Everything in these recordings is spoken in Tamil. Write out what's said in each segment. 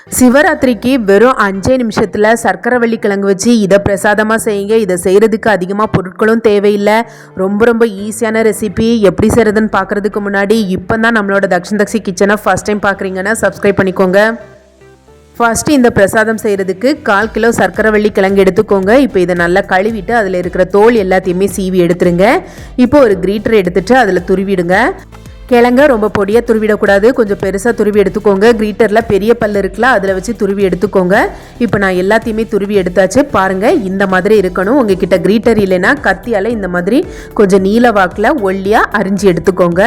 சிவராத்திரிக்கு வெறும் 5 நிமிஷத்தில் சர்க்கரைவள்ளி கிழங்கு வச்சு இதை பிரசாதமாக செய்யுங்க. இதை செய்கிறதுக்கு அதிகமாக பொருட்களும் தேவையில்லை. ரொம்ப ஈஸியான ரெசிபி. எப்படி செய்கிறதுன்னு பார்க்குறதுக்கு முன்னாடி இப்போ தான் நம்மளோட தக்ஷி கிச்சனை ஃபஸ்ட் டைம் பார்க்குறீங்கன்னா சப்ஸ்கிரைப் பண்ணிக்கோங்க. ஃபஸ்ட்டு இந்த பிரசாதம் செய்கிறதுக்கு 1/4 கிலோ சர்க்கரைவள்ளி கிழங்கு எடுத்துக்கோங்க. இப்போ இதை நல்லா கழுவிட்டு அதில் இருக்கிற தோல் எல்லாத்தையுமே சீவி எடுத்துருங்க. இப்போ ஒரு கிரீட்டர் எடுத்துகிட்டு அதில் துருவிடுங்க. கிழங்க ரொம்ப பொடியாக துருவிடக்கூடாது, கொஞ்சம் பெருசாக துருவி எடுத்துக்கோங்க. கிரீட்டரில் பெரிய பல் இருக்குல்ல, அதில் வச்சு துருவி எடுத்துக்கோங்க. இப்போ நான் எல்லாத்தையுமே துருவி எடுத்தாச்சு. பாருங்கள், இந்த மாதிரி இருக்கணும். உங்ககிட்ட கிரீட்டர் இல்லைன்னா கத்தியால் இந்த மாதிரி கொஞ்சம் நீல வாக்கில் ஒல்லியாக அரிஞ்சு எடுத்துக்கோங்க.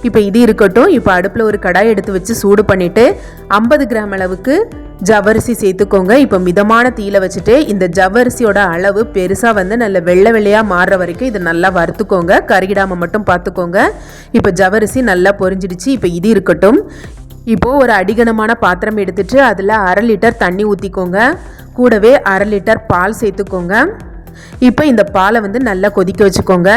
இப்போ இது இருக்கட்டும். இப்போ அடுப்பில் ஒரு கடாய் எடுத்து வச்சு சூடு பண்ணிவிட்டு 50 கிராம் அளவுக்கு ஜவ்வரிசி சேர்த்துக்கோங்க. இப்போ மிதமான தீயில வச்சுட்டு இந்த ஜவ்வரிசியோட அளவு பெருசாக நல்ல வெள்ளையாக மாறுற வரைக்கும் இதை நல்லா வறுத்துக்கோங்க. கருகிடாமல் மட்டும் பார்த்துக்கோங்க. இப்போ ஜவ்வரிசி நல்லா பொரிஞ்சிடுச்சு. இப்போ இது இருக்கட்டும். இப்போது ஒரு அடிகனமான பாத்திரம் எடுத்துட்டு அதில் 1/2 லிட்டர் தண்ணி ஊற்றிக்கோங்க. கூடவே 1/2 லிட்டர் பால் சேர்த்துக்கோங்க. இப்போ இந்த பாலை நல்லா கொதிக்க வச்சுக்கோங்க.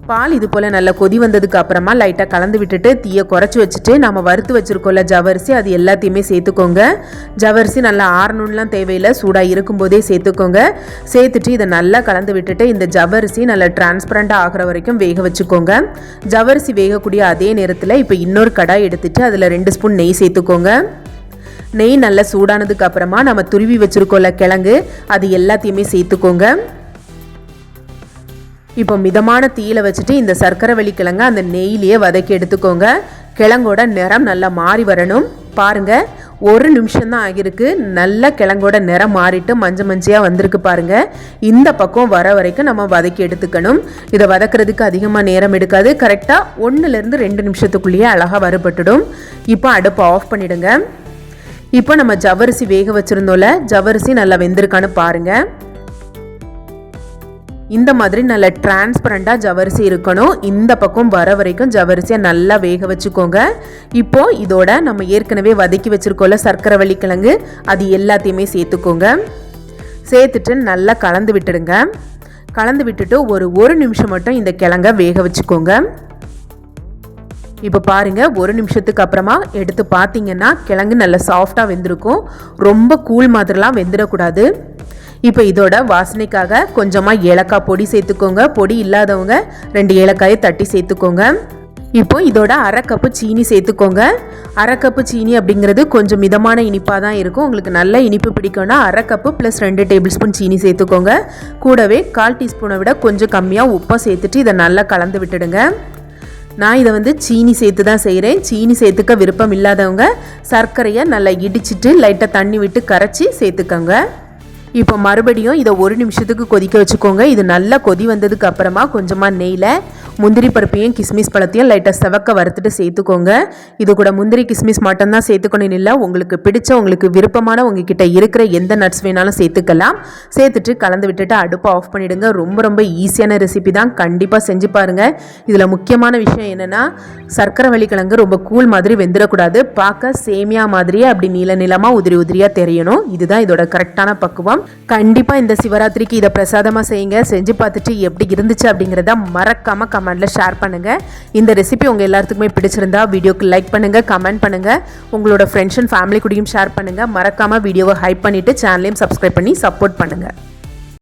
பால் இது போல் நல்லா கொதி வந்ததுக்கு அப்புறமா லைட்டாக கலந்து விட்டுட்டு தீயை குறைச்சி வச்சுட்டு நம்ம வறுத்து வச்சுருக்கோம்ல ஜவ்வரிசி, அது எல்லாத்தையுமே சேர்த்துக்கோங்க. ஜவ்வரிசி நல்லா ஆறணும்லாம் தேவையில்லை, சூடாக இருக்கும்போதே சேர்த்துக்கோங்க. சேர்த்துட்டு இதை நல்லா கலந்து விட்டுட்டு இந்த ஜவ்வரிசி நல்லா டிரான்ஸ்பரண்ட்டாக ஆகிற வரைக்கும் வேக வச்சுக்கோங்க. ஜவ்வரிசி வேகக்கூடிய அதே நேரத்தில் இப்போ இன்னொரு கடாய் எடுத்துட்டு அதில் 2 ஸ்பூன் நெய் சேர்த்துக்கோங்க. நெய் நல்லா சூடானதுக்கு அப்புறமா நம்ம துருவி வச்சுருக்கோம்ல கிழங்கு, அது எல்லாத்தையுமே சேர்த்துக்கோங்க. இப்போ மிதமான தீயில வச்சுட்டு இந்த சர்க்கரைவள்ளி கிழங்க அந்த நெய்யிலேயே வதக்கி எடுத்துக்கோங்க. கிழங்கோட நிறம் நல்லா மாறி வரணும். பாருங்கள், 1 நிமிஷம் தான் ஆகியிருக்கு. நல்ல கிழங்கோட நிறம் மாறிட்டு மஞ்சையாக வந்திருக்கு பாருங்கள். இந்த பக்கம் வர வரைக்கும் நம்ம வதக்கி எடுத்துக்கணும். இதை வதக்கிறதுக்கு அதிகமாக நேரம் எடுக்காது. கரெக்டாக 1லேருந்து 2 நிமிஷத்துக்குள்ளேயே அழகாக வறுபட்டுடும். இப்போ அடுப்பை ஆஃப் பண்ணிவிடுங்க. இப்போ நம்ம ஜவ்வரிசி வேக வச்சுருந்தோம்ல, ஜவ்வரிசி நல்லா வெந்திருக்கான்னு பாருங்கள். இந்த மாதிரி நல்ல டிரான்ஸ்பரண்டாக ஜவ்வரிசி இருக்கணும். இந்த பக்கம் வர வரைக்கும் ஜவ்வரிசியை நல்லா வேக வச்சுக்கோங்க. இப்போது இதோட நம்ம ஏற்கனவே வதக்கி வச்சுருக்கோம்ல சர்க்கரைவள்ளி கிழங்கு, அது எல்லாத்தையுமே சேர்த்துக்கோங்க. சேர்த்துட்டு நல்லா கலந்து விட்டுடுங்க. கலந்து விட்டுட்டு ஒரு நிமிஷம் மட்டும் இந்த கிழங்க வேக வச்சுக்கோங்க. இப்போ பாருங்கள், 1 நிமிஷத்துக்கு அப்புறமா எடுத்து பார்த்தீங்கன்னா கிழங்கு நல்லா சாஃப்டாக வெந்திருக்கும். ரொம்ப கூழ் மாதிரிலாம் வெந்துடக்கூடாது. இப்போ இதோட வாசனைக்காக கொஞ்சமாக ஏலக்காய் பொடி சேர்த்துக்கோங்க. பொடி இல்லாதவங்க 2 ஏலக்காயை தட்டி சேர்த்துக்கோங்க. இப்போ இதோட 1/2 கப்பு சீனி சேர்த்துக்கோங்க. 1/2 கப்பு சீனி அப்படிங்கிறது கொஞ்சம் மிதமான இனிப்பாக தான் இருக்கும். உங்களுக்கு நல்ல இனிப்பு பிடிக்கும்னா 1/2 கப்பு + 2 டேபிள் ஸ்பூன் சீனி சேர்த்துக்கோங்க. கூடவே 1/4 டீஸ்பூனை விட கொஞ்சம் கம்மியாக உப்பை சேர்த்துட்டு இதை நல்லா கலந்து விட்டுடுங்க. நான் இதை சீனி சேர்த்து தான் செய்கிறேன். சீனி சேர்த்துக்க விருப்பம் இல்லாதவங்க சர்க்கரையை நல்லா இடிச்சிட்டு லைட்டாக தண்ணி விட்டு கரைச்சி சேர்த்துக்கோங்க. இப்போ மறுபடியும் இதை 1 நிமிஷத்துக்கு கொதிக்க வச்சுக்கோங்க. இது நல்லா கொதி வந்ததுக்கு அப்புறமா கொஞ்சமாக நெய்யில் முந்திரி பருப்பையும் கிஸ்மிஸ் பழத்தையும் லைட்டாக செவக்க வறுத்துட்டு சேர்த்துக்கோங்க. இது கூட முந்திரி கிஸ்மிஸ் மட்டும்தான் சேர்த்துக்கணும் இல்லை, உங்களுக்கு பிடிச்ச உங்களுக்கு விருப்பமான உங்ககிட்ட இருக்கிற எந்த நட்ஸ் வேணாலும் சேர்த்துக்கலாம். சேர்த்துட்டு கலந்து விட்டுட்டு அடுப்பை ஆஃப் பண்ணிவிடுங்க. ரொம்ப ஈஸியான ரெசிபி தான், கண்டிப்பாக செஞ்சு பாருங்கள். இதில் முக்கியமான விஷயம் என்னென்னா, சர்க்கரைவள்ளி கிழங்கு ரொம்ப கூழ் மாதிரி வெந்துடக்கூடாது. பார்க்க சேமியா மாதிரியே அப்படி நீளமாக உதிரியாக தெரியணும். இதுதான் இதோட கரெக்டான பக்குவம். கண்டிப்பாக இந்த சிவராத்திரிக்கு இதை பிரசாதமாக செய்யுங்க. செஞ்சு பார்த்துட்டு எப்படி இருந்துச்சு அப்படிங்கிறத மறக்காமல் கமெண்ட்டில் ஷேர் பண்ணுங்கள். இந்த ரெசிபி உங்கள் எல்லாத்துக்குமே பிடிச்சிருந்தா வீடியோக்கு லைக் பண்ணுங்கள், கமெண்ட் பண்ணுங்கள், உங்களோட ஃப்ரெண்ட்ஸ் அண்ட் ஃபேமிலி கூடயும் ஷேர் பண்ணுங்கள். மறக்காமல் வீடியோவை ஹைப் பண்ணிவிட்டு சேனலையும் சப்ஸ்கிரைப் பண்ணி சப்போர்ட் பண்ணுங்கள்.